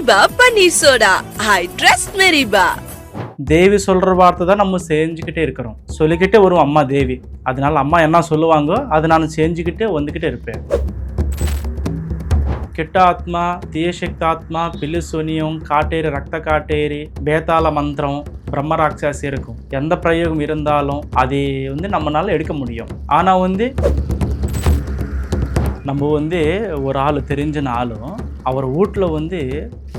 மெரிபா paneer soda. I trust மெரிபா. தேவி சொல்கிற வார்த்தை தான் நம்ம செஞ்சுக்கிட்டே இருக்கிறோம். சொல்லிக்கிட்டே வரும் அம்மா தேவி. அதனால அம்மா என்ன சொல்லுவாங்கோ அதை நான் செஞ்சுக்கிட்டே வந்துக்கிட்டே இருப்பேன். ಕೆಟ್ಟ ಆತ್ಮ తీయశక్తాత్మ పిల్లి శూన్యం காட்டேரி ரத்த காட்டேரி பேதாள மந்திரம் பிரம்ம ராட்சசி இருக்கும். எந்த பிரயோகம் இருந்தாலும் அது நம்மளால எடுக்க முடியும். ஆனால் நம்ம ஒரு ஆள் தெரிஞ்ச ஆளும் அவர் வீட்டில்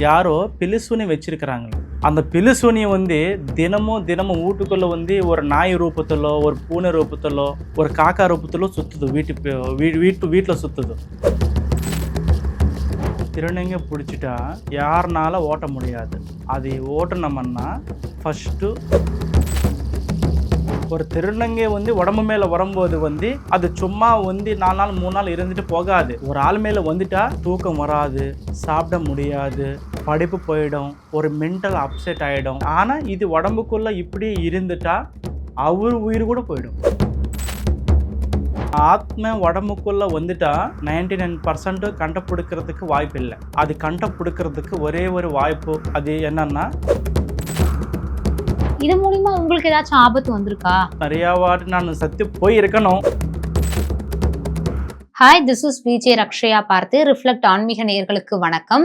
யாரோ பிலிசூனி வச்சிருக்கிறாங்க. அந்த பிலிசூனியை தினமும் வீட்டுக்குள்ளே ஒரு நாய் ரூபத்திலோ ஒரு பூனை ரூபத்திலோ ஒரு காக்கா ரூபத்திலோ சுற்றுது. வீட்டில் சுற்றுது. திருநங்கை பிடிச்சிட்டா யாருனால ஓட்ட முடியாது. அது ஓட்டணும்னா ஃபஸ்ட்டு ஒரு திருநங்கை உடம்பு மேலே வரும்போது அது சும்மா 4 நாள் 3 நாள் இருந்துட்டு போகாது. ஒரு ஆள் மேலே வந்துட்டா தூக்கம் வராது, சாப்பிட முடியாது, படிப்பு போயிடும், ஒரு மென்டல் அப்செட் ஆகிடும். ஆனால் இது உடம்புக்குள்ளே இப்படி இருந்துட்டா அவர் உயிர் கூட போயிடும். ஆத்ம உடம்புக்குள்ளே வந்துட்டா 99% கண்டுபிடிக்கிறதுக்கு வாய்ப்பு இல்லை. அது கண்டுபிடிக்கிறதுக்கு ஒரே ஒரு வாய்ப்பு அது என்னன்னா, இது மூலியமா உங்களுக்கு ஏதாச்சும் ஆபத்து வந்திருக்கா? நிறைய வாட்டி நான் சத்து போய் இருக்கணும். Hi, this is VJ Rakshaya பார்த்து ரிஃப்ளெக்ட் ஆன்மீக நேயர்களுக்கு வணக்கம்.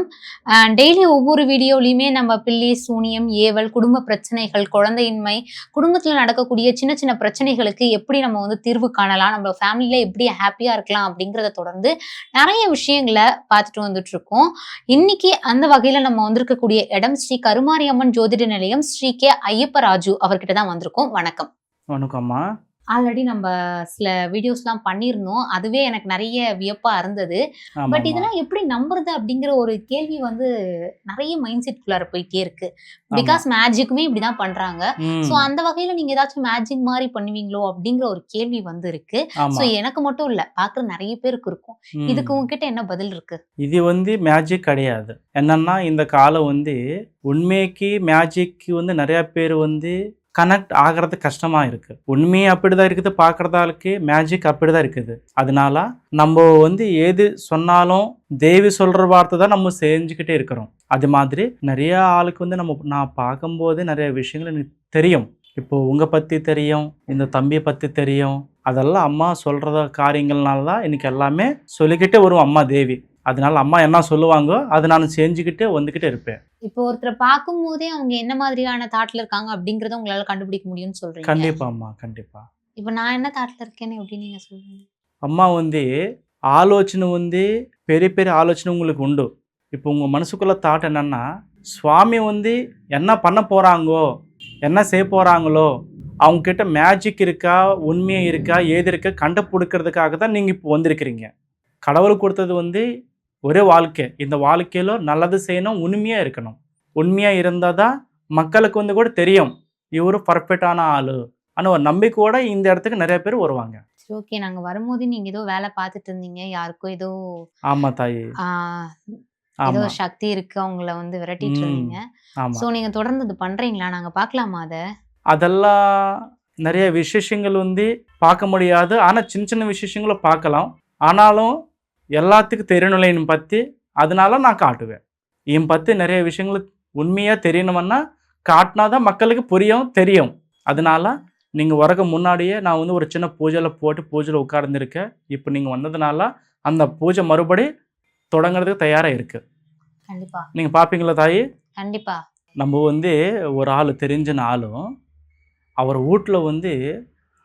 டெய்லி ஒவ்வொரு வீடியோலையுமே நம்ம பில்லி சூனியம், ஏவல், குடும்ப பிரச்சனைகள், குழந்தையின்மை, குடும்பத்தில் நடக்கக்கூடிய சின்ன சின்ன பிரச்சனைகளுக்கு எப்படி நம்ம தீர்வு காணலாம், நம்ம ஃபேமிலியில எப்படி ஹாப்பியா இருக்கலாம் அப்படிங்கிறத தொடர்ந்து நிறைய விஷயங்களை பார்த்துட்டு வந்துட்டு இருக்கோம். இன்னைக்கு அந்த வகையில நம்ம வந்திருக்கக்கூடிய இடம் ஸ்ரீ கருமாரியம்மன் ஜோதிட நிலையம், ஸ்ரீ கே ஐயப்பராஜு அவர்கிட்ட தான் வந்திருக்கோம். வணக்கம். வணக்கம்மா. ஆல்ரெடி நம்ம சில வீடியோஸ்லாம் பண்ணியிருந்தோம். அதுவே எனக்கு நிறைய வியப்பா இருந்தது. பட் இதெல்லாம் எப்படி நம்புறது அப்படிங்கிற ஒரு கேள்வி நிறைய மைண்ட் செட்குள்ளார போயிட்டே இருக்கு. பிகாஸ் மேஜிக்குமே இப்படிதான் பண்றாங்க. ஸோ அந்த வகையில நீங்க ஏதாச்சும் மேஜிக் மாதிரி பண்ணுவீங்களோ அப்படிங்கிற ஒரு கேள்வி இருக்கு. ஸோ எனக்கு மட்டும் இல்ல, பாக்குற நிறைய பேருக்கு இருக்கும். இதுக்கு உங்ககிட்ட என்ன பதில் இருக்கு? இது மேஜிக் கிடையாது. என்னன்னா இந்த காலம் உண்மைக்கு மேஜிக்கு நிறைய பேர் கனெக்ட் ஆகிறது கஷ்டமாக இருக்குது. உண்மையே அப்படி தான் இருக்குது, பார்க்குறதாளுக்கு மேஜிக் அப்படி தான் இருக்குது. அதனால நம்ம ஏது சொன்னாலும் தேவி சொல்கிற வார்த்தை தான் நம்ம செஞ்சுக்கிட்டே இருக்கிறோம். அது மாதிரி நிறைய ஆளுக்கு நான் பார்க்கும்போது நிறைய விஷயங்கள் எனக்கு தெரியும். இப்போது உங்கள் பற்றி தெரியும், இந்த தம்பியை பற்றி தெரியும். அதெல்லாம் அம்மா சொல்கிற காரியங்கள்னால தான் எனக்கு எல்லாமே சொல்லிக்கிட்டே வரும் அம்மா தேவி. அதனால அம்மா என்ன சொல்லுவாங்கோ அதை நான் செஞ்சுக்கிட்டே வந்துக்கிட்டே இருப்பேன். இப்போ ஒருத்தரை பார்க்கும் போதே அவங்க என்ன மாதிரியான தாட்ல இருக்காங்க அப்படிங்கறத உங்களால கண்டுபிடிக்க முடியும்னு சொல்றீங்க. கண்டிப்பா அம்மா, கண்டிப்பா. இப்போ நான் என்ன தாட்ல இருக்கேன்னு எப்படி நீங்க சொல்றீங்க? அம்மா ஆலோசனை பெரிய பெரிய ஆலோசனை உங்களுக்கு உண்டு. இப்போ உங்க மனசுக்குள்ள தாட் என்னன்னா, சுவாமி என்ன பண்ண போறாங்கோ, என்ன செய்ய போறாங்களோ, அவங்க கிட்ட மேஜிக் இருக்கா, உண்மையே இருக்கா, ஏது இருக்கா கண்டுபிடிக்கிறதுக்காக தான் நீங்க இப்போ வந்திருக்கிறீங்க. கடவுள் கொடுத்தது ஒரே வாழ்க்கை. இந்த வாழ்க்கையில நல்லது செய்யணும், உண்மையாக இருக்கணும். உண்மையாக இருந்தால் தான் மக்களுக்கு கூட தெரியும் இவரு பர்ஃபெக்டான ஆளு. ஆனால் ஒரு நம்பிக்கையோட இந்த இடத்துக்கு நிறைய பேர் வருவாங்க. ஓகே, நாங்கள் வரும்போது நீங்கள் ஏதோ வேலை பார்த்துட்டு இருந்தீங்க, யாருக்கும் ஏதோ ஆமாம் தாயி, ஏதோ சக்தி இருக்கு, அவங்கள விரட்டிட்டு இருந்தீங்க. ஸோ நீங்கள் தொடர்ந்து இது பண்ணுறீங்களா? நாங்கள் பார்க்கலாமா அதை? அதெல்லாம் நிறைய விசேஷங்கள் பார்க்க முடியாது. ஆனால் சின்ன சின்ன விசேஷங்களை பார்க்கலாம். ஆனாலும் எல்லாத்துக்கும் தெரியணும்ல என்னை பற்றி, அதனால நான் காட்டுவேன். என் பற்றி நிறைய விஷயங்கள் உண்மையாக தெரியணும்னா காட்டினா தான் மக்களுக்கு புரியும், தெரியும். அதனால நீங்கள் வரக்கு முன்னாடியே நான் ஒரு சின்ன பூஜையில் போட்டு பூஜையில் உட்கார்ந்துருக்கேன். இப்போ நீங்கள் வந்ததுனால அந்த பூஜை மறுபடி தொடங்குறதுக்கு தயாராக இருக்குது. கண்டிப்பாக நீங்கள் பார்ப்பீங்களா தாயி? கண்டிப்பாக. நம்ம ஒரு ஆள் தெரிஞ்ச ஆளும் அவர் வீட்டில்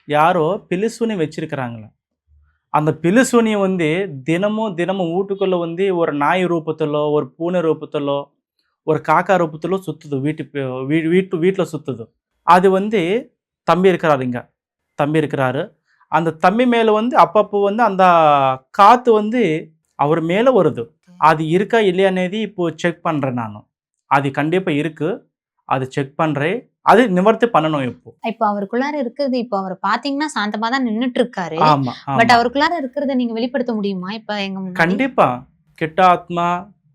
யாரோ பிலிசூனி வச்சிருக்கிறாங்களே. அந்த பிலிசூனியை தினமும் வீட்டுக்குள்ளே ஒரு நாய் ரூபத்திலோ ஒரு பூனை ரூபத்திலோ ஒரு காக்கா ரூபத்திலோ சுற்றுது. வீட்டில் சுற்றுது. அது தம்பி இருக்கிறாருங்க, தம்பி இருக்கிறாரு. அந்த தம்பி மேலே அப்பப்போ அந்த காற்று அவர் மேலே வருது. அது இருக்கா இல்லையானேது இப்போ செக் பண்ணுறேன் நான். அது கண்டிப்பாக இருக்குது, அது செக் பண்ணுறேன். அது நிவர்த்தி பண்ணணும். இப்போ அவருக்குள்ளார இருக்கிறது, இப்போ அவர் பாத்தீங்கன்னா சாந்தமா தான் நின்னுட்டு இருக்காரு. பட் அவருக்குள்ளார இருக்கிறத நீங்க வெளிப்படுத்த முடியுமா? இப்ப எங்க கண்டிப்பா. ಕೆಟ್ಟ ಆತ್ಮ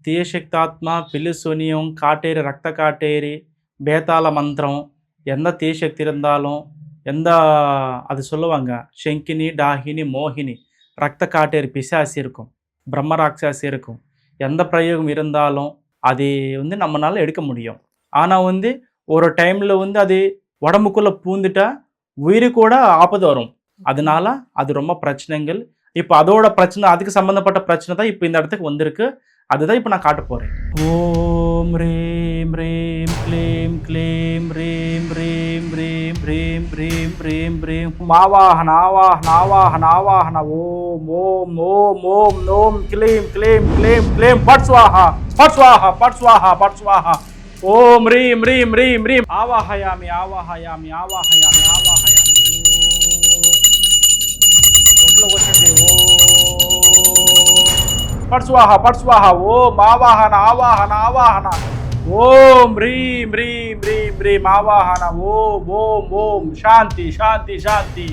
తీయశక్తాత్మ పిల్లి శూన్యం காட்டேரி ரத்த காட்டேரி பேதாள மந்திரம் எந்த தீயசக்தி இருந்தாலும், எந்த அது சொல்லுவாங்க சங்கினி, டாகினி, மோகினி, ரத்த காட்டேரி பிசாசி இருக்கும், பிரம்ம ராட்சசி இருக்கும். எந்த பிரயோகம் இருந்தாலும் அது வந்து நம்மளால எடுக்க முடியும். ஆனால் வந்து ஒரு டைமில் வந்து அது உடம்புக்குள்ளே பூந்துட்டா உயிரு கூட ஆபத்து வரும். அதனால அது ரொம்ப பிரச்சனைகள். இப்போ அதோட பிரச்சனை, அதுக்கு சம்மந்தப்பட்ட பிரச்சனை தான் இப்போ இந்த இடத்துக்கு வந்திருக்கு. அதுதான் இப்போ நான் காட்ட போகிறேன். ஓம் ரீம் ரீம் க்ளீம் க்ளீம் ரீம் ரீம் ரீம் ரீம் ரீம் ரீம் ரீம் ஆவாஹன ஆவாஹன ஆவாஹன ஆவாஹன ஓம் ஓம் ஓம் ஓம் ஓம் க்ளீம் க்ளீம் க்ளீம் க்ளீம் பட் ஸ்வாஹா பட் ஸ்வாஹா பட் ஸ்வாஹா பட் ஸ்வாஹா ஓம் ரீம் ரீம் ரீம் ரீம் ஆவாஹயாமி ஆவாஹயாமி ஆவாஹயாமி ஆவாஹயாமி ఒంట్లో వచ్చండి పట్ స్వాహ ఓం ఆవాహన ఆవాహన ఆవాహన ఓం హ్రీం హ్రీం హ్రీం హ్రీం ఆవాహన ఓం ఓం ఓం శాంతి శాంతి శాంతి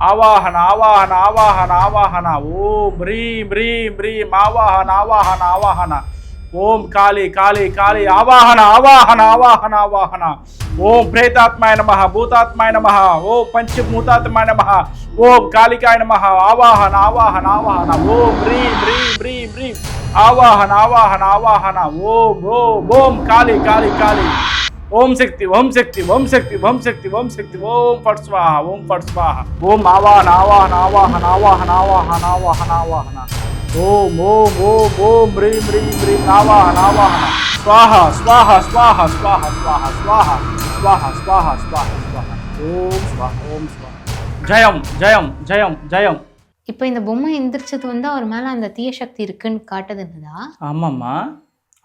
ఆవాహన ఆవాహన ఆవాహన ఆవాహన ఓం హ్రీం హ్రీం హ్రీం ఆవాహన ఆవాహన ఆవాహన ఓం కాళీ కాళీ కాళీ ఆవాహన ఆవాహన ఆవాహన ఆవాహన ఓం ప్రేతాత్మాయ నమః భూతాత్మాయ నమః ఓం పంచభూతాత్మాయ నమః ఓం కాళికాయ నమః ఆవాహన ఆవాహన ఆవాహన ఓం హ్రీం హ్రీం హ్రీం హ్రీం ఆవాహన ఆవాహన ఆవాహన ఓం ఓం ఓం కాళీ కాళీ కాళీ ఓం శక్తి ఓం శక్తి ఓం శక్తి ఓం శక్తి ఓం శక్తి ఓం ఫట్ స్వాహ ఓం ఫట్ స్వాహ ఓం ఆవాహన ఆవాహన ఆవాహన ఆవాహన ఆవాహన ఆవాహన ఆవాహన ఓం ఓం ఓం ఓం హ్రీం హ్రీం హ్రీం ఆవాహన ఆవాహన స్వాహ స్వాహ స్వాహ స్వాహ స్వాహ స్వాహ స్వాహ స్వాహ స్వాహ స్వాహ ఓం స్వాహ ఓం స్వాహ ஜெயம் ஜெயம் ஜெயம் ஜெயம். இப்போ இந்த பொம்மை எந்திரிச்சது வந்து அவர் மேல அந்த தீய சக்தி இருக்குன்னு காட்டுதுன்னதா? ஆமாம்மா,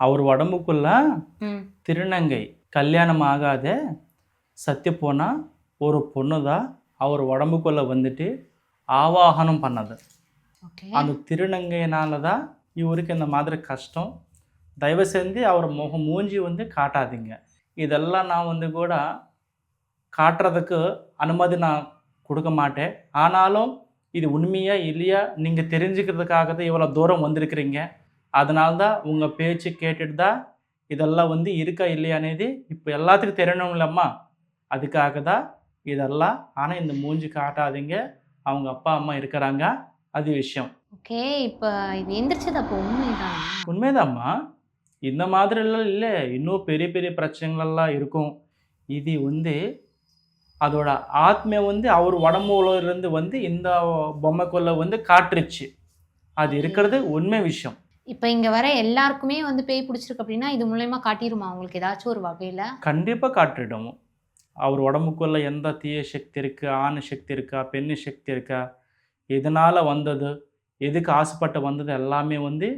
அவர் உடம்புக்குள்ள திருநங்கை கல்யாணம் ஆகாத சத்திய போனா ஒரு பொண்ணு தான் அவர் உடம்புக்குள்ள வந்துட்டு ஆவாகனம் பண்ணது. அந்த திருநங்கையினால தான் இவருக்கு இந்த மாதிரி கஷ்டம். தயவு செஞ்சு அவர் மூஞ்சி வந்து காட்டாதீங்க. இதெல்லாம் நான் வந்து கூட காட்டுறதுக்கு அனுமதி நான் கொடுக்க மாட்டேன். ஆனாலும் இது உண்மையா இல்லையா நீங்கள் தெரிஞ்சுக்கிறதுக்காக தான் இவ்வளோ தூரம் வந்திருக்கிறீங்க. அதனால தான் உங்கள் பேச்சு கேட்டுட்டு தான் இதெல்லாம் வந்து இருக்கா இல்லையா అనేది இப்போ எல்லாத்துக்கும் தெரியணும் இல்லைம்மா, அதுக்காக தான் இதெல்லாம். ஆனால் இந்த மூஞ்சி காட்டாதீங்க, அவங்க அப்பா அம்மா இருக்கிறாங்க, அது விஷயம். ஓகே, இப்போ இது எந்திரிச்சது அப்போ உண்மைதான்? உண்மைதாம்மா, இந்த மாதிரிலாம் இல்லை, இன்னும் பெரிய பெரிய பிரச்சனைகள்லாம் இருக்கும். இது வந்து அதோட ஆத்மை வந்து அவர் உடம்புலேருந்து வந்து இந்த பொம்மைக்குள்ள வந்து காட்டுருச்சு. அது இருக்கிறது உண்மை விஷயம். இப்போ இங்கே வர எல்லாருக்குமே வந்து பேய் பிடிச்சிருக்கு அப்படின்னா இது மூலயமா காட்டிடுமா உங்களுக்கு ஏதாச்சும் ஒரு வகையில்? கண்டிப்பாக காட்டிடும். அவர் உடம்புக்குள்ள எந்த தீய சக்தி இருக்குது, ஆண் சக்தி இருக்கா, பெண் சக்தி இருக்கா, எதனால் வந்தது, எதுக்கு ஆசைப்பட்டு வந்தது எல்லாமே வந்து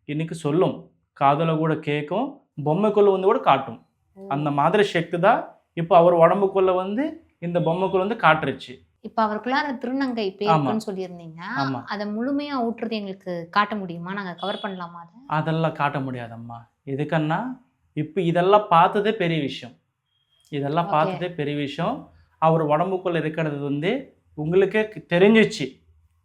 இன்னைக்கு சொல்லும். காதில் கூட கேட்கும், பொம்மைக்குள்ளே வந்து கூட காட்டும். அந்த மாதிரி சக்தி தான் இப்போ அவர் உடம்புக்குள்ளே வந்து இந்த பொம்மைக்குள்ள வந்து காட்டுருச்சு. இப்போ அவருக்குள்ளார திருநங்கை பேருக்குன்னு சொல்லியிருந்தீங்க, அதை முழுமையாக ஊற்றுறது எங்களுக்கு காட்ட முடியுமா? நாங்கள் கவர் பண்ணலாமா? அதெல்லாம் காட்ட முடியாதம்மா. எதுக்குன்னா இப்போ இதெல்லாம் பார்த்ததே பெரிய விஷயம். இதெல்லாம் பார்த்ததே பெரிய விஷயம். அவர் உடம்புக்குள்ளே இருக்கிறது வந்து உங்களுக்கே தெரிஞ்சிச்சு,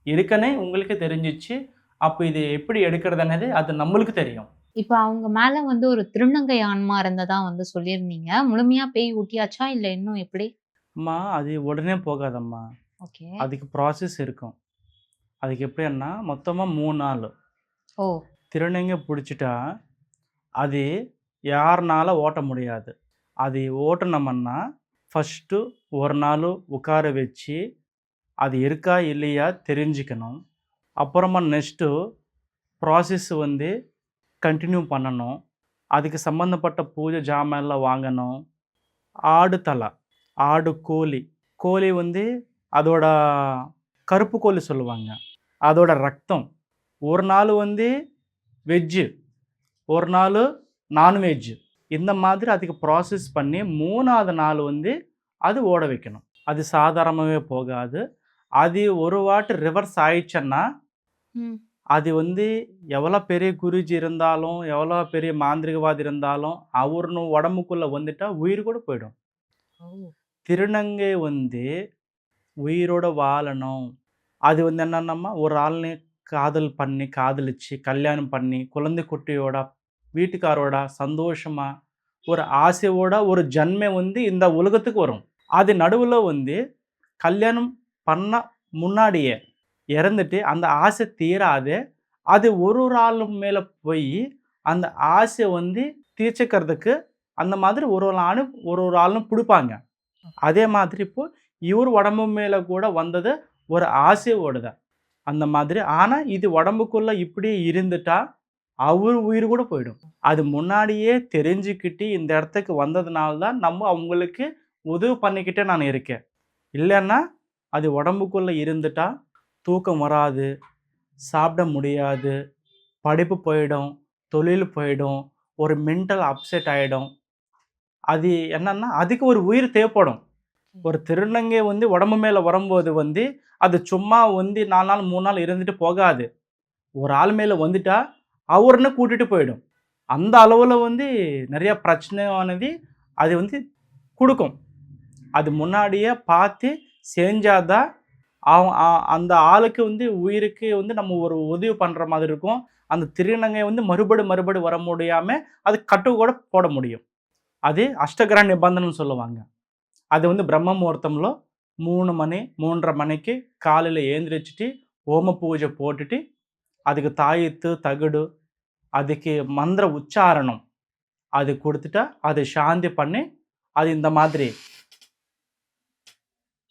இருக்கனே உங்களுக்கு தெரிஞ்சிச்சு. அப்போ இது எப்படி எடுக்கிறதுனது அது நம்மளுக்கு தெரியும். இப்போ அவங்க மேலே வந்து ஒரு திருநங்கை ஆன்மா இருந்ததா வந்து சொல்லியிருந்தீங்க, முழுமையாக பேய் ஊட்டியாச்சா இல்லை இன்னும் எப்படி? அம்மா, அது உடனே போகாதம்மா. ஓகே, அதுக்கு ப்ராசஸ் இருக்கும். அதுக்கு எப்படின்னா மொத்தமாக 3 நாள். ஓ, திருநங்கை பிடிச்சிட்டா அது யாருனால ஓட்ட முடியாது. அது ஓட்டணும்னா ஃபஸ்ட்டு ஒரு நாள் உட்கார வச்சு அது இருக்கா இல்லையா தெரிஞ்சுக்கணும். அப்புறமா நெக்ஸ்ட்டு ப்ராசஸ் வந்து கண்டினியூ பண்ணணும். அதுக்கு சம்மந்தப்பட்ட பூஜை ஜாமான்லாம் வாங்கணும். ஆடு தலை, ஆடு கோழி, கோழி வந்து அதோட கருப்பு கோழி சொல்லுவாங்க, அதோட ரத்தம். ஒரு நாள் வந்து வெஜ்ஜு, ஒரு நாள் நான்வெஜ்ஜு, இந்த மாதிரி அதுக்கு ப்ராசஸ் பண்ணி 3ஆவது நாள் வந்து அது ஓட வைக்கணும். அது சாதாரணமாகவே போகாது. அது ஒரு வாட்டி ரிவர்ஸ் ஆயிடுச்சுன்னா அது வந்து எவ்வளோ பெரிய குருஜி இருந்தாலும், எவ்வளோ பெரிய மாந்திரிகவாதி இருந்தாலும் அவரு உடம்புக்குள்ளே வந்துட்டா உயிர் கூட போயிடும். திருநங்கை வந்து உயிரோட வாழணும். அது வந்து என்னென்னம்மா, ஒரு ஆள்னே காதல் பண்ணி காதலிச்சு கல்யாணம் பண்ணி குழந்தை குட்டியோட வீட்டுக்காரோட சந்தோஷமா ஒரு ஆசையோட ஒரு ஜன்மை வந்து இந்த உலகத்துக்கு வரும். அது நடுவில் வந்து கல்யாணம் பண்ண முன்னாடியே இறந்துட்டு அந்த ஆசை தீராது. அது ஒரு ஆள் மேலே போய் அந்த ஆசை வந்து தீர்ச்சிக்கிறதுக்கு அந்த மாதிரி ஒரு ஆளும் பிடிப்பாங்க. அதே மாதிரி இப்போ இவர் உடம்பு மேலே கூட வந்தது ஒரு ஆசையோடு தான் அந்த மாதிரி. ஆனால் இது உடம்புக்குள்ள இப்படி இருந்துட்டா அவர் உயிர் கூட போயிடும். அது முன்னாடியே தெரிஞ்சுக்கிட்டு இந்த இடத்துக்கு வந்ததுனால தான் நம்ம அவங்களுக்கு உதவி பண்ணிக்கிட்டே நான் இருக்கேன். இல்லைன்னா அது உடம்புக்குள்ளே இருந்துட்டா தூக்கம் வராது, சாப்பிட முடியாது, படிப்பு போயிடும், தொழில் போயிடும், ஒரு மென்டல் அப்செட் ஆகிடும். அது என்னன்னா அதுக்கு ஒரு உயிர் தேவைப்படும். ஒரு திருநங்கை வந்து உடம்பு மேலே வரும்போது வந்து அது சும்மா வந்து 4 நாள் 3 நாள் இருந்துட்டு போகாது. ஒரு ஆள் மேலே வந்துட்டா அவர்னு கூட்டிட்டு போயிடும். அந்த அளவில் வந்து நிறைய பிரச்சனையானது அது வந்து கொடுக்கும். அது முன்னாடியே பார்த்து செஞ்சாதான் அந்த ஆளுக்கு வந்து உயிருக்கு வந்து நம்ம ஒரு உதவி பண்ணுற மாதிரி இருக்கும். அந்த திருநங்கை வந்து மறுபடி வர முடியாமல் அது கட்டு கூட போட முடியும். அது அஷ்டகிரக நிபந்தனைன்னு சொல்லுவாங்க. அது வந்து பிரம்ம முகூர்த்தம்ல 3 மணி 3:30 மணிக்கு காலையில் ஏந்திரிச்சிட்டு ஹோம பூஜை போட்டுட்டு அதுக்கு தாயத்து தகுடு அதுக்கு மந்திர உச்சாரணம் அது கொடுத்துட்டா அது சாந்தி பண்ணி அது இந்த மாதிரி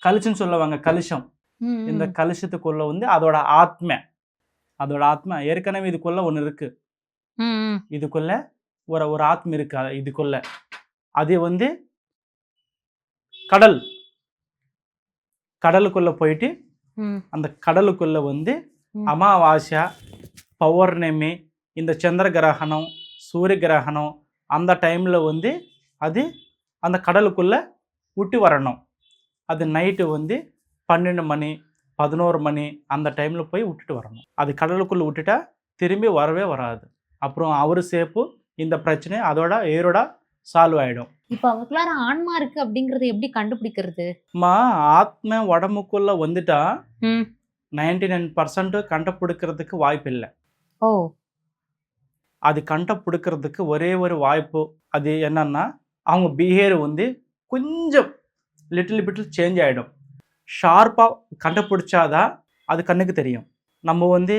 கலிச்சுன்னு சொல்லுவாங்க. கலிஷம் இந்த கலிஷத்துக்குள்ள வந்து அதோட ஆத்மா ஏற்கனவே இதுக்குள்ள ஒன்று இருக்கு. இதுக்குள்ள ஒரு ஆத்மா இருக்கு. இதுக்குள்ள அது வந்து கடலுக்குள்ள போயிட்டு அந்த கடலுக்குள்ள வந்து அமாவாசை பௌர்ணமி இந்த சந்திர கிரகணம் சூரிய கிரகணம் அந்த டைமில் வந்து அது அந்த கடலுக்குள்ளே விட்டு வரணும். அது நைட்டு வந்து 12 மணி 11 மணி அந்த டைமில் போய் விட்டுட்டு வரணும். அது கடலுக்குள்ளே விட்டுட்டா திரும்பி வரவே வராது. அப்புறம் அவர் சேப்பு இந்த பிரச்சனை அதோட ஏரோட சால்வ் ஆகிடும். இப்போ அவங்களுக்குள்ளார ஆன்மா இருக்கு அப்படிங்கறது எப்படி கண்டுபிடிக்கிறது? ஆத்மா உடம்புக்குள்ள வந்துட்டா 99% கண்டுபிடிக்கிறதுக்கு வாய்ப்பு இல்லை. அது கண்டுபிடிக்கிறதுக்கு ஒரே ஒரு வாய்ப்பு அது என்னன்னா அவங்க பிஹேவியர் வந்து கொஞ்சம் லிட்டில் பிட்டில் சேஞ்ச் ஆகிடும். ஷார்ப்பாக கண்டுபிடிச்சாதான் அது கண்ணுக்கு தெரியும். நம்ம வந்து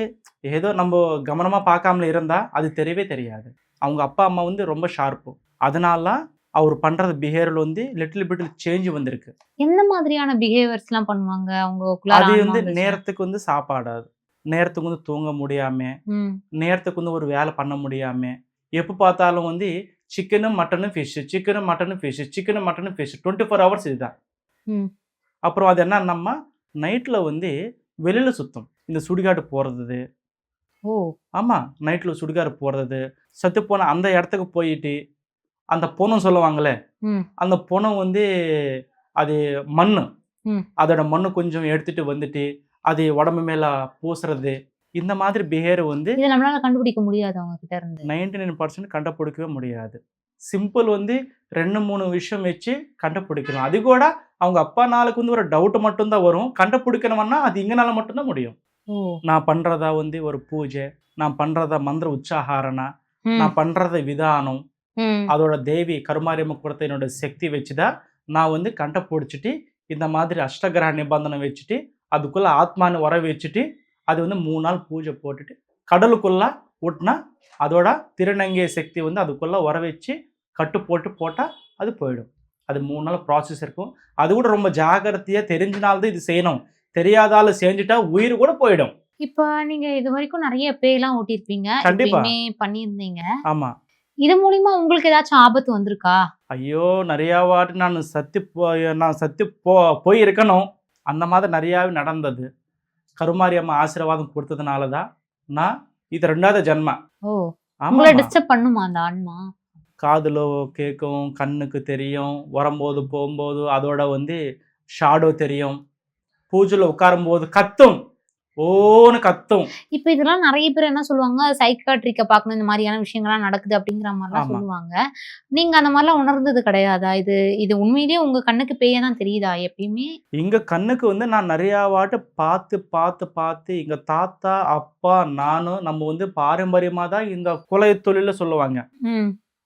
ஏதோ நம்ம கவனமாக பார்க்காமல இருந்தால் அது தெரியவே தெரியாது. அவங்க அப்பா அம்மா வந்து ரொம்ப ஷார்ப்பு. அதனால அவர் பண்ணுறது பிஹேவியர் வந்து லிட்டில் பிட்டில் சேஞ்ச் வந்திருக்கு. என்ன மாதிரியான பிஹேவியர்ஸ்லாம் பண்ணுவாங்க அவங்க? அது வந்து நேரத்துக்கு வந்து சாப்பாடாது, நேரத்துக்கு வந்து தூங்க முடியாமல், நேரத்துக்கு வந்து ஒரு வேலை பண்ண முடியாமல், எப்போ பார்த்தாலும் வந்து சிக்கனும் மட்டனும் ஃபிஷ்ஷு 24 ஹவர்ஸ் இதுதான். அப்புறம் அது என்னன்னா நைட்டில் வந்து வெளியில் சுத்தம், இந்த சுடுகாடு போகிறது. ஆமாம், நைட்டில் சுடுகாடு போகிறது, சத்து போன அந்த இடத்துக்கு போயிட்டு அந்த பொணம் சொல்லுவாங்களே அந்த பொணம் வந்து அது மண்ணு அதோட மண்ணு கொஞ்சம் எடுத்துட்டு வந்துட்டு அது உடம்பு மேல பூசுறது. இந்த மாதிரி பிஹேவியர் வந்து நம்மளால கண்டுபிடிக்க முடியாது. அவங்க கிட்ட இருந்து 99% கண்டுபிடிக்கவே முடியாது. சிம்பிள் வந்து 2-3 விஷயம் வச்சு கண்டுபிடிக்கணும். அது கூட அவங்க அப்பா நாளுக்கு வந்து ஒரு டவுட் மட்டும்தான் வரும். கண்டுபிடிக்கணும்னா அது இங்கனால மட்டும்தான் முடியும். நான் பண்றதா வந்து ஒரு பூஜை, நான் பண்றதா மந்திர உச்சாரணா, நான் பண்றத விதானம், அதோட தேவி கருமாரியம்ம கொடுத்த என்னோட சக்தி வச்சுதான் நான் வந்து கண்டுபிடிச்சிட்டு இந்த மாதிரி அஷ்டகிரக நிபந்தனை வச்சுட்டு அதுக்குள்ள ஆத்மானு வர வச்சுட்டு அது வந்து 3 நாள் பூஜை போட்டுட்டு கடலுக்குள்ள விட்டுனா அதோட திருநங்கை சக்தி வந்து அதுக்குள்ள வர வச்சு கட்டு போட்டால் அது போயிடும். அது 3 நாள் ப்ராசஸ் இருக்கும். அது கூட ரொம்ப ஜாகிரதையாக தெரிஞ்சினால்தான் இது செய்யணும். தெரியாதால செஞ்சுட்டா உயிர் கூட போயிடும். இப்போ நீங்க இது வரைக்கும் நிறைய பேயெல்லாம் ஓட்டியிருப்பீங்க, கண்டிப்பா பண்ணியிருந்தீங்க. ஆமா, இது மூலியமா உங்களுக்கு ஏதாச்சும் ஆபத்து வந்திருக்கா? ஐயோ, நிறையா வாட்டி நான் சத்தி போயிருக்கணும். அந்த மாதிரி நிறையாவே நடந்தது. கருமாரியம்மா ஆசீர்வாதம் கொடுத்ததுனால தான் நான் இது 2வது ஜென்மா. உங்களை டிஸ்டர்ப் பண்ணுமா அந்த ஆன்மா? காதுல கேட்கும், கண்ணுக்கு தெரியும், வரும்போது போகும்போது அதோட வந்து ஷாடோ தெரியும், பூஜையில் உட்காரும்போது கத்தும், ஓன்னு கத்தும். இப்போ இதெல்லாம் நிறைய பேர் என்ன சொல்லுவாங்க, சைக்காட்ரிக்க பார்க்கணும், இந்த மாதிரியான விஷயங்கள்லாம் நடக்குது அப்படிங்கிற மாதிரிலாம் சொல்லுவாங்க. நீங்க அந்த மாதிரிலாம் உணர்ந்தது கிடையாதா? இது உண்மையிலேயே உங்க கண்ணுக்கு பேய தான் தெரியுதா எப்பயுமே? எங்க கண்ணுக்கு வந்து நான் நிறையா வாட்டு பார்த்து எங்க தாத்தா அப்பா நானும் நம்ம வந்து பாரம்பரியமா தான் இந்த குலை தொழில சொல்லுவாங்க.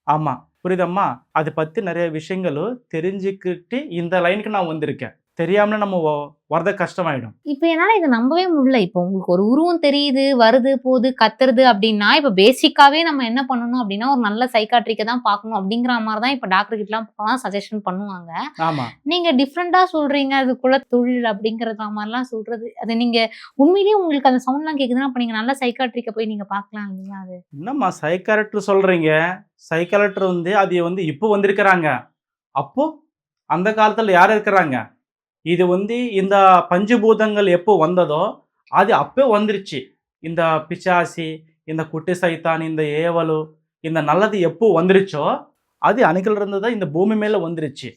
ஆமா, புரியுதம்மா? அதை பத்தி நிறைய விஷயங்களும் தெரிஞ்சுக்கிட்டு இந்த லைனுக்கு நான் வந்திருக்கேன். தெரியாமலே நம்ம வரத கஷ்டமாயிடும். இப்ப என்னால இத நம்பவே முடியல. இப்போ உங்களுக்கு ஒரு உருவம் தெரியுது, வருது, போது, கத்துறது அப்டின்னா, இப்ப பேசிக்காவே நம்ம என்ன பண்ணணும் அப்டின்னா, ஒரு நல்ல சைக்காட்ரிக்க தான் பார்க்கணும் அப்டிங்கிற மாரி தான் இப்ப டாக்டர் கிட்டலாம் போனா சஜஷன் பண்ணுவாங்க. ஆமா. நீங்க டிஃபரெண்டா சொல்றீங்க. அது குலத்தொழில் அப்டிங்கிற மாரிலாம் சொல்றது. அது நீங்க உண்மையிலேயே உங்களுக்கு அந்த சவுண்ட்லாம் கேக்குதுன்னா, அப்ப நீங்க நல்ல சைக்காட்ரிக்க போய் நீங்க பார்க்கலாம் இல்லையா அது? என்னம்மா சைக்காட்ரிஸ்ட் சொல்றீங்க? சைக்காட்ரிஸ்ட் வந்து அது வந்து இப்போ வந்திருக்கிறாங்க. அப்போ அந்த காலத்துல யார் இருக்கிறாங்க? இது வந்து இந்த பஞ்சபூதங்கள் எப்போ வந்ததோ, அது அப்பவே வந்துருச்சு. இந்த பிசாசி, இந்த குட்டி சைத்தான், இந்த ஏவலு, இந்த நல்லது எப்போ வந்துருச்சோ, அது அன்னைக்குல இருந்து தான் இந்த பூமி மேல வந்துருச்சு.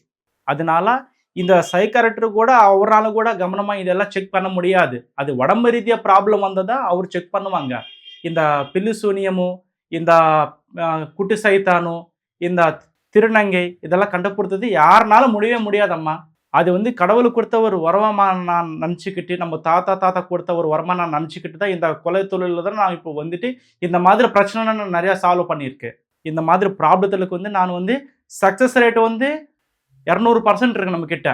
அதனால இந்த சைக்காட்ரிஸ்ட் கூட அவரால கூட கவனமா இதெல்லாம் செக் பண்ண முடியாது. அது உடம்பு ரீதியா ப்ராப்ளம் வந்ததா அவர் செக் பண்ணுவாங்க. இந்த பில்லி சூனியமும், இந்த குட்டி சைத்தானும், இந்த திருநங்கை இதெல்லாம் கண்டுபிடித்தது யாருனாலும் முடியவே முடியாதம்மா. அது வந்து கடவுள் கொடுத்த ஒரு வரமா நான் நினச்சிக்கிட்டு, நம்ம தாத்தா கொடுத்த ஒரு வரமா நான் நினச்சிக்கிட்டு தான் இந்த கொலை தொழிலில் தான் நான் இப்போ வந்துட்டு இந்த மாதிரி பிரச்சனை நான் நிறையா சால்வ் பண்ணியிருக்கேன். இந்த மாதிரி ப்ராப்ளத்துக்கு வந்து நான் வந்து சக்ஸஸ் ரேட் வந்து 200% இருக்கு நம்மக்கிட்ட.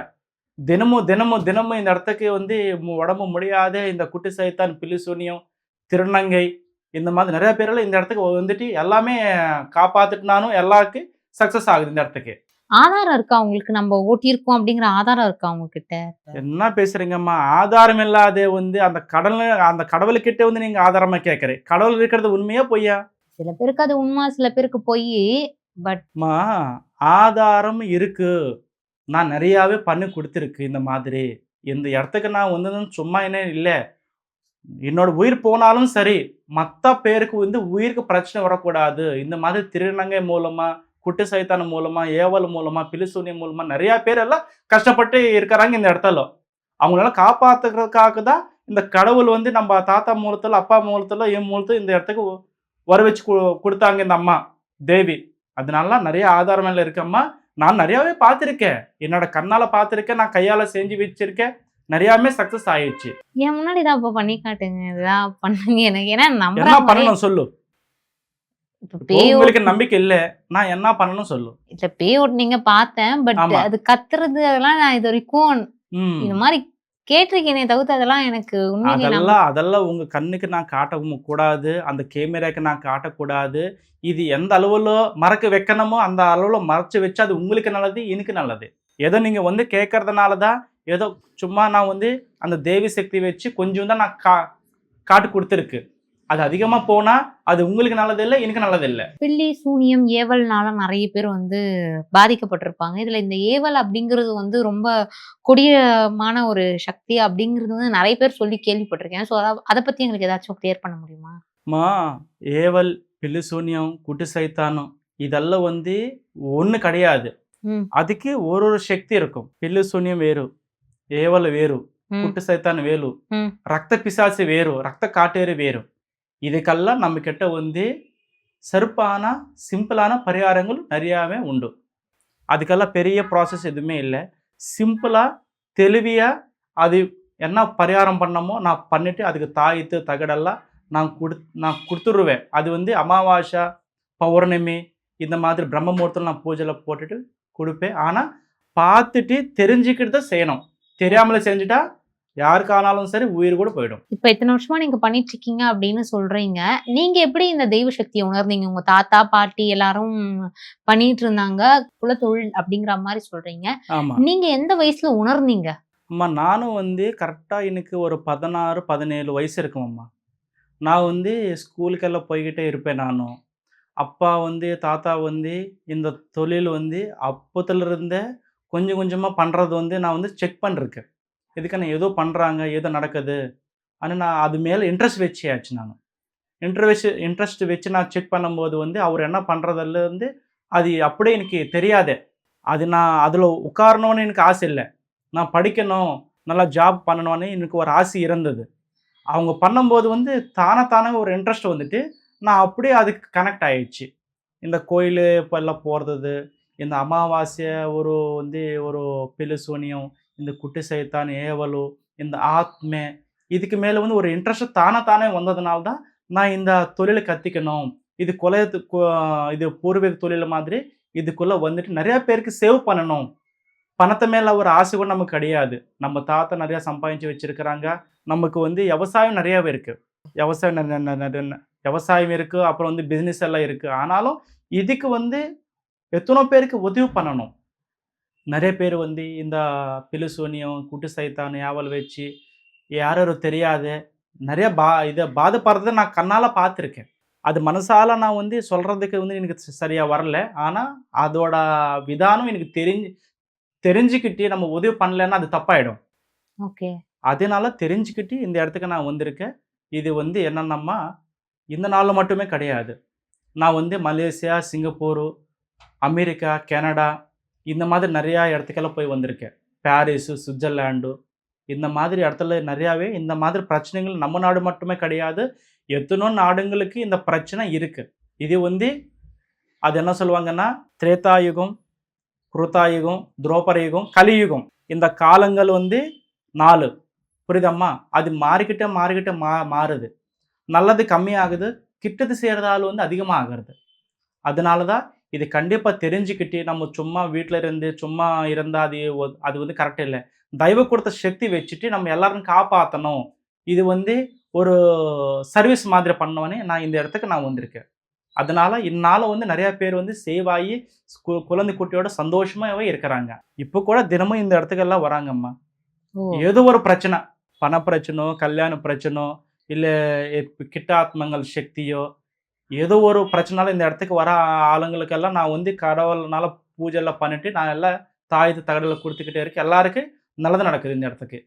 தினமும் இந்த இடத்துக்கு வந்து உடம்பு முடியாத இந்த குட்டி சைத்தான், பில்லி சூனியம், திருநங்கை இந்த மாதிரி நிறைய பேரெல்லாம் இந்த இடத்துக்கு வந்துட்டு எல்லாமே காப்பாற்றிட்டு நானும் எல்லாருக்கும் சக்ஸஸ் ஆகுது இந்த இடத்துக்கு. ஆதாரம் இருக்கா உங்களுக்கு? நம்ம ஓட்டியிருக்கோம் அப்படிங்கிற ஆதாரம் இருக்கா உங்ககிட்ட? என்ன பேசுறீங்கம்மா? ஆதாரம் இல்லாத வந்து அந்த கடவுள்கிட்ட வந்து நீங்க ஆதாரமா கேட்கறேன். கடவுள் இருக்கிறது உண்மையா பொய்யா? சில பேருக்கு அது உண்மை, சில பேருக்கு பொய். பட் அம்மா, ஆதாரம் இருக்கு. நான் நிறையாவே பண்ணி கொடுத்துருக்கு இந்த மாதிரி. இந்த இடத்துக்கு நான் வந்ததுன்னு சும்மா என்ன இல்ல. என்னோட உயிர் போனாலும் சரி, மத்த பேருக்கு வந்து உயிருக்கு பிரச்சனை வரக்கூடாது. இந்த மாதிரி திருநங்கை மூலமா, குட்டி சைத்தான் மூலமா, ஏவல் மூலமா, பிலிசூனியம் மூலமா நிறைய பேர் எல்லாம் கஷ்டப்பட்டு இருக்கிறாங்க இந்த இடத்துல. அவங்களெல்லாம் காப்பாத்துறதுக்காக தான் இந்த கடவுள் வந்து நம்ம தாத்தா மூலத்துல, அப்பா மூலத்துல, என் மூலத்துல இந்த இடத்துக்கு வர வச்சு குடுத்தாங்க இந்த அம்மா, தேவி. அதனால நிறைய ஆதாரங்கள் இருக்கும்மா. நான் நிறையாவே பார்த்துருக்கேன். என்னோட கண்ணால பார்த்துருக்கேன். நான் கையால செஞ்சு வச்சிருக்கேன். நிறையாவே சக்சஸ் ஆயிடுச்சு. என் முன்னாடி இதான் அப்ப பண்ணி காட்டுங்க. இதெல்லாம் பண்ணுங்க எனக்கு. ஏன்னா என்ன நம்புற மாதிரி பண்ணணும் சொல்லு? இப்ப இப்போ பேய் உங்களுக்கு நம்பிக்கை இல்ல. நான் என்ன பண்ணணும் சொல்லு? இல்ல பேய் ஓட்டுனீங்க பார்த்தேன். பட் ஆமா. அது கத்துறது அதெல்லாம் நான் இது வரைக்கும் ம். இந்த மாதிரி கேட்டிருக்கேனே தவிர்த்து அதெல்லாம் எனக்கு உண்மையிலேயே அதெல்லாம் உங்க கண்ணுக்கு நான் காட்டவும் கூடாது. அந்த கேமராக்கு நான் காட்டக்கூடாது. இது எந்த அளவுல மறைக்க வைக்கணுமோ அந்த அளவுல மறைச்சு வச்சு அது உங்களுக்கு நல்லது, எனக்கு நல்லது. ஏதோ நீங்க வந்து கேட்கறதுனால தான் ஏதோ சும்மா நான் வந்து அந்த தேவி சக்தி வச்சு கொஞ்சம் தான் நான் காட்டு கொடுத்துருக்கு. அது அதிகமா போனா அது உங்களுக்கு நல்லது இல்ல, எனக்கு நல்லது இல்ல. பில்லி, சூனியம், ஏவல்னால நிறைய பேர் வந்து பாதிக்கப்பட்டிருப்பாங்க. இதுல இந்த ஏவல் அப்படிங்கிறது வந்து ரொம்ப கொடியமான ஒரு சக்தி அப்படிங்கிறது வந்து நிறைய பேர் சொல்லி கேள்விப்பட்டிருக்கேன். ஸோ அத பத்தி எங்களுக்கு ஏதாச்சும் கிளியர் பண்ண முடியுமா? மா ஏவல், பில்லி சூனியம், குட்டி சைத்தானம் இதெல்லாம் வந்து ஒண்ணு கிடையாது. ம், அதுக்கு ஒரு சக்தி இருக்கும். பில்லி சூனியம் வேறு, ஏவல் வேறு, ம், குட்டி சைத்தான் வேறு, ம். ரத்த பிசாசு வேறு, ரத்த காட்டேறு வேறு. இதுக்கெல்லாம் நம்ம கிட்ட வந்து சிம்பிளான பரிகாரங்கள் நிறையாவே உண்டு. அதுக்கெல்லாம் பெரிய ப்ராசஸ் எதுவுமே இல்லை. சிம்பிளா தெளிவியா அது என்ன பரிகாரம் பண்ணமோ நான் பண்ணிட்டு அதுக்கு தாயத்து தகடெல்லாம் நான் கொடுத்துருவேன். அது வந்து அமாவாசை, பௌர்ணமி இந்த மாதிரி பிரம்ம முகூர்த்தத்தில் நான் பூஜையில் போட்டுட்டு கொடுப்பேன். ஆனால் பார்த்துட்டு தெரிஞ்சுக்கிட்டு தான் செய்யணும். தெரியாமலே செஞ்சுட்டா யாருக்கானாலும் சரி உயிர் கூட போயிடும். இப்ப இத்தனை வருஷமா நீங்க பண்ணிட்டு இருக்கீங்க அப்படின்னு சொல்றீங்க. நீங்க எப்படி இந்த தெய்வ சக்தியை உணர்ந்தீங்க? உங்க தாத்தா, பாட்டி எல்லாரும் பண்ணிட்டு இருந்தாங்க. குலத்தொழில் அப்படிங்கிற மாதிரி சொல்றீங்க. ஆமா. நீங்க எந்த வயசுல உணர்ந்தீங்க? அம்மா நானும் வந்து கரெக்டாக எனக்கு ஒரு 16, 17 வயசு இருக்கும் அம்மா. நான் வந்து ஸ்கூலுக்கெல்லாம் போய்கிட்டே இருப்பேன் நானும். அப்பா வந்து தாத்தா வந்து இந்த தொழில் வந்து அப்போத்துலேருந்தே கொஞ்சம் கொஞ்சமாக பண்ணுறது வந்து நான் வந்து செக் பண்ணிருக்கேன். இதுக்கான ஏதோ பண்ணுறாங்க, ஏதோ நடக்குது. ஆனால் நான் அது மேலே இன்ட்ரெஸ்ட் வச்சியாச்சு நான். இன்ட்ரெஸ்ட் வச்சு நான் செக் பண்ணும்போது வந்து அவர் என்ன பண்ணுறதுல வந்து அது அப்படியே எனக்கு தெரியாதே. அது நான் அதில் உட்காரணும்னு எனக்கு ஆசை இல்லை. நான் படிக்கணும், நல்லா ஜாப் பண்ணணும்னு எனக்கு ஒரு ஆசை இருந்தது. அவங்க பண்ணும்போது வந்து தானே ஒரு இன்ட்ரெஸ்ட் வந்துட்டு நான் அப்படியே அதுக்கு கனெக்ட் ஆயிடுச்சு. இந்த கோயில் இப்போ எல்லாம் போகிறது, இந்த அமாவாசை ஒரு பில்லி சூனியம், இந்த குட்டி சைத்தான், ஏவலு, இந்த ஆத்மை இதுக்கு மேலே வந்து ஒரு இன்ட்ரெஸ்ட் தானே வந்ததுனால தான் நான் இந்த தொழிலை கற்றுக்கணும். இது இது பூர்வீக தொழில் மாதிரி இதுக்குள்ளே வந்துட்டு நிறையா பேருக்கு சேவ் பண்ணணும். பணத்து மேல ஒரு ஆசை கூட நமக்கு கிடையாது. நம்ம தாத்தா நிறைய சம்பாதிச்சு வச்சிருக்கிறாங்க. நமக்கு வந்து விவசாயம் நிறையாவே இருக்கு. விவசாயம் ந ந ந ந விவசாயம் இருக்கு. அப்புறம் வந்து பிசினஸ் எல்லாம் இருக்கு. ஆனாலும் இதுக்கு வந்து எத்தனோ பேருக்கு உதவி பண்ணணும். நெறைய பேர் வந்து இந்த பில்லி சூனியம், குட்டு சைத்தான், ஏவல் வச்சு யாரும் தெரியாத நெறைய பாதப்படுறத நான் கண்ணால பார்த்துருக்கேன். அது மனசால நான் வந்து சொல்றதுக்கு வந்து எனக்கு சரியா வரல. ஆனா, அதோட விதானம் எனக்கு தெரிஞ்சுக்கிட்டு நம்ம உதவி பண்ணலன்னா அது தப்பாயிடும். ஓகே. அதனால தெரிஞ்சுக்கிட்டு இந்த இடத்துக்கு நான் வந்திருக்கேன். இது வந்து என்னன்னம்மா, இந்த நாள்ல மட்டுமே கிடையாது. நான் வந்து மலேசியா, சிங்கப்பூரு, அமெரிக்கா, கனடா இந்த மாதிரி நெறையா இடத்துக்கெல்லாம் போய் வந்திருக்கேன். பாரிஸு, சுவிட்சர்லாண்டு இந்த மாதிரி இடத்துல நெறையாவே இந்த மாதிரி பிரச்சனைகள் நம்ம நாடு மட்டுமே கிடையாது. எத்தனோ நாடுங்களுக்கு இந்த பிரச்சனை இருக்கு. இது வந்து அது என்ன சொல்லுவாங்கன்னா, திரேதாயுகம், கிருத்தாயுகம், துரோபரயுகம், கலியுகம். இந்த காலங்கள் வந்து 4 புரியுதாம்மா? அது மாறிக்கிட்டே மாறுது. நல்லது கம்மியாகுது. கெட்டது செய்ற ஆள் வந்து அதிகமா ஆகுறது. அதனால தான் இது கண்டிப்பா தெரிஞ்சுக்கிட்டு நம்ம சும்மா வீட்ல இருந்து சும்மா இருந்தா அது வந்து கரெக்ட் இல்ல. தெய்வம் குடுத்த சக்தி வச்சுட்டு நம்ம எல்லாரையும் காப்பாத்தணும். இது வந்து ஒரு சர்வீஸ் மாதிரி பண்ணோன்னே நான் இந்த இடத்துக்கு நான் வந்திருக்கேன். அதனால இந்நாள வந்து நெறைய பேர் வந்து சேவ் ஆயி குழந்தை குட்டியோட சந்தோஷமாவே இருக்கிறாங்க. இப்போ கூட தினமும் இந்த இடத்துக்கெல்லாம் வராங்கம்மா. ஓ! ஏதோ ஒரு பிரச்சனை. பண பிரச்சனோ, கல்யாண பிரச்சனோ, இல்ல கிட்ட ஆத்மங்கள் சக்தியோ, ஏதோ ஒரு பிரச்சனைனால இந்த இடத்துக்கு வர ஆளுங்களுக்கெல்லாம் நான் வந்து கடவுள்னால பூஜைலாம் பண்ணிட்டு, நான் எல்லாம் தாயத்து தகடுல குடுத்துக்கிட்டே இருக்கேன். எல்லாருக்கும் நல்லது நடக்குது இந்த இடத்துக்கு.